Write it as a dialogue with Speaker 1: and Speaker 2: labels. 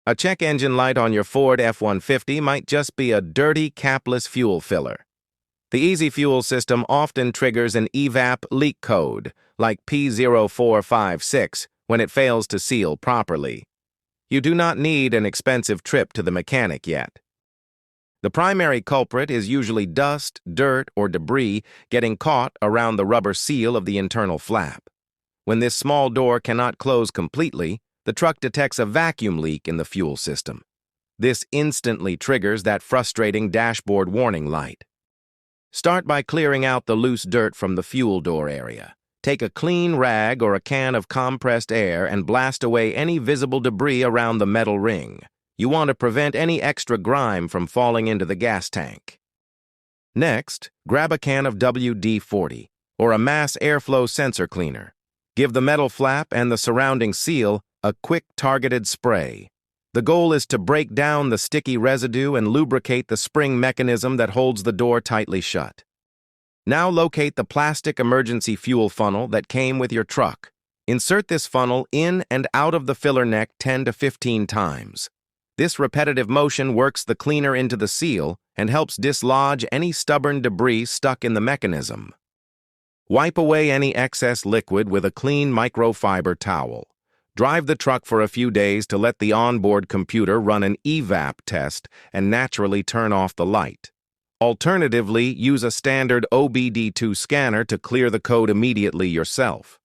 Speaker 1: A check engine light on your Ford F-150 might just be a dirty capless fuel filler. The Easy Fuel system often triggers an EVAP leak code, like P0456, when it fails to seal properly. You do not need an expensive trip to the mechanic yet. The primary culprit is usually dust, dirt, or debris getting caught around the rubber seal of the internal flap. When this small door cannot close completely, the truck detects a vacuum leak in the fuel system. This instantly triggers that frustrating dashboard warning light. Start by clearing out the loose dirt from the fuel door area. Take a clean rag or a can of compressed air and blast away any visible debris around the metal ring. You want to prevent any extra grime from falling into the gas tank. Next, grab a can of WD-40 or a mass airflow sensor cleaner. Give the metal flap and the surrounding seal a quick targeted spray. The goal is to break down the sticky residue and lubricate the spring mechanism that holds the door tightly shut. Now locate the plastic emergency fuel funnel that came with your truck. Insert this funnel in and out of the filler neck 10 to 15 times. This repetitive motion works the cleaner into the seal and helps dislodge any stubborn debris stuck in the mechanism. Wipe away any excess liquid with a clean microfiber towel. Drive the truck for a few days to let the onboard computer run an EVAP test and naturally turn off the light. Alternatively, use a standard OBD2 scanner to clear the code immediately yourself.